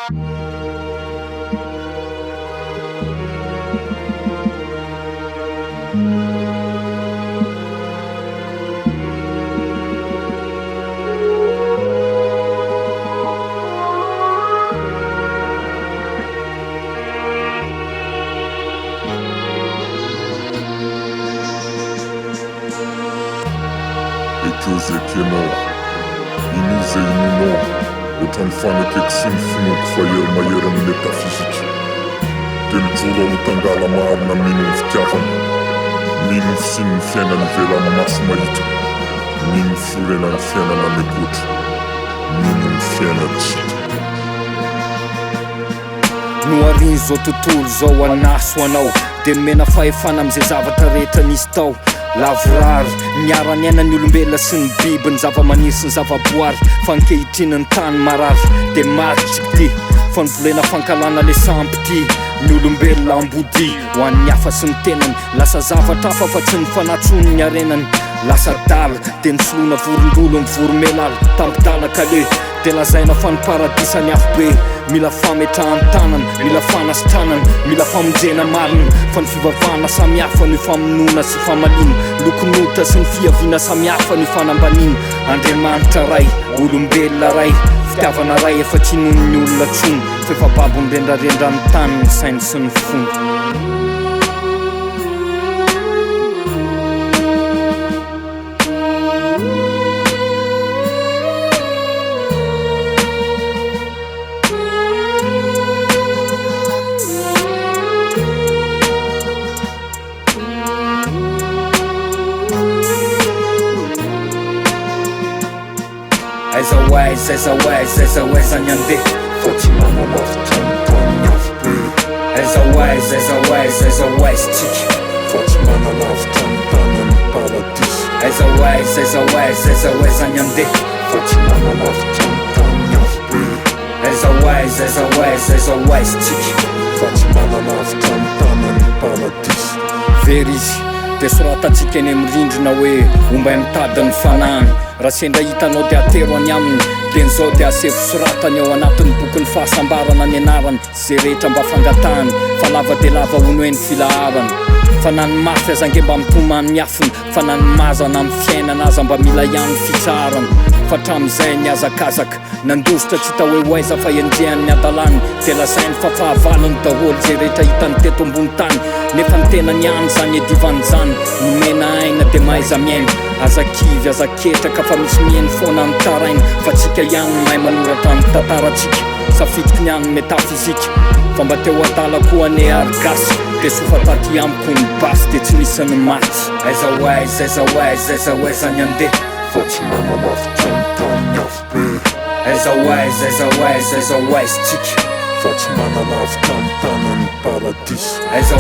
Ekezy ekenao, inizy ininao, ohatrany fanakaiky sy ny finoako fa hery-mahery amin'ny metafizika. Telojoro aho tangala marina mino ny fitiavana, mino ny fisin'ny fiainany velan'ny maso mahita, mino ny fiorenan'ny fiainana mekotra, mino ny fiainatsika. Nohariny zao tontolo zao anaso anao, de mena fahefana am'izay zavatra rehetra nisy tao. Lavorary, miarany aina ny olombelona sy ny biby, ny zava-maniry sy ny zava-boary, fankehitriny ny tany marary. De maritsy ty, fanvolena fankalana le sampy ty, ny olombelona ambody ho an'ny hafa sy ny tenany. Lasa zavatra hafa fa tsy ny fanatrony ny arenany. Lasa dala, de nysoloana vorondolo ny voromelala. Tampidala kale, de lazaina fa ny paradisany afo be. Mila fametrahan-tanana, mila fanasitranana, mila famonjena marina. Fa ny fivavahana samihafa ny famonona sy famalina, lokonota sy ny fiaviana samihafa ny fanambanina. Andriamanitra ray, olombelona ray, fitiavana ray efa tsy noho ny olona tsony. Fefababony rendrarendra ny tany, ny sainy sy ny fony. Aiza waiza nyande Fatima manavitany tany afo be. Aiza waiza tsika Fatima manavitany tany amin'ny paradisy. Aiza waiza nyande Fatima manavitany tany afo be. Aiza waiza tsika Fatima manavitany tany amin'ny paradisy. Very izy, de soratatsika eny am'rindrina hoe omba mitady ny fanany. Raha sendra hitanao de atero any aminy, de nizao de asefo soratany ao anatin'ny bokin'ny fahasambarana ny anarany. Zay rehetra mba fangatahany, fa lava de lava hono eny filaharany. Fa na ny mafy aza nge mba mitomany miafiny, fa na ny mazana amin'ny fiainana aza mba mila ihany fitsarany. Fa tram'izay ny azakazaka, nandositra tsy hita hoe hoaiza fa endrehany ny adalany. De lazainy fa fahavalany daholo zay rehetra hitany teto ambony tany. Nefa ny tenany ihany zany edivany zany, nomena aina de maiza miaina. Aza kivy, aza ketraka fa misy mihainy foana ny taraina. Fa tsika ihany mahay manoratra ny tantaratsika, safitiky ny any metafizika. Fa mba teo adala koa ny argasy, de sofataty amiko ny basy de tsy misy ny maty. Aiza waiza nyande Fatima manavitany tany afo be. Aiza waiza tsika Fatima manavitany tany amin'ny paradisy. Aiza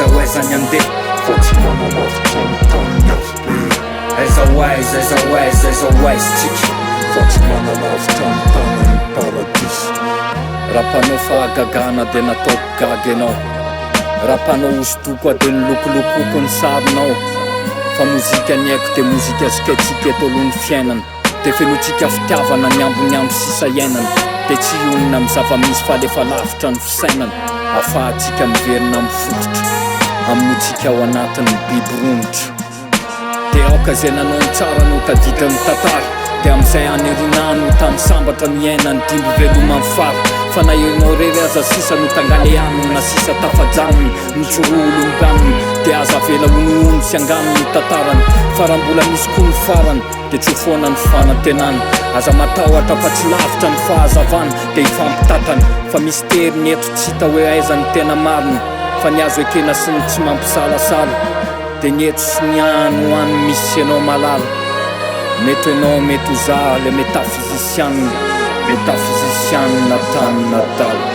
waiza nyande Fatima manavitany tany afo be. Aiza waiza tsika Fatima manavitany tany amin'ny paradisy. Rapanao fahagagana de nataoko gaga anao, rapanao osodoko de nilokolokoko ny sarinao. Fa mozika ny haiko de mozika asikatsika eto alohan'ny fiainana, de fenotsika fitiavana ny ambony sisa iainana. De tsy onina amin'ny zava-misy fa lefa lavitra ny fisainana, ahafahantsika miverina mifototra amin'otsika ao anatin'ny biby ronitra. De aoka zay nanao ny tsara no tadidra ny tantara, de am'izay aneronany no tany sambatra miaina ny dimby veloma ny fara. Fa na enao rery aza sisa no tangale aminy, na sisa tafajanony mitsorolo ny ranony, de aza vela honohono sy anganony ny tantarany. Fa raha mbola misy koa ny farany, de tsy ho foana ny fanantenany. Aza matahotra fa tsy lavitra ny fahazavana, de ifampitatany. Fa misy teriny eto tsy hita hoe aiza ny tena marina, fa ny azo ekena sy ny tsy mampisalasala. De ny eto sy ny ano ho any misy anao malala. Mety enao mety ho za le metafizisianina, metafizisianina tany natala.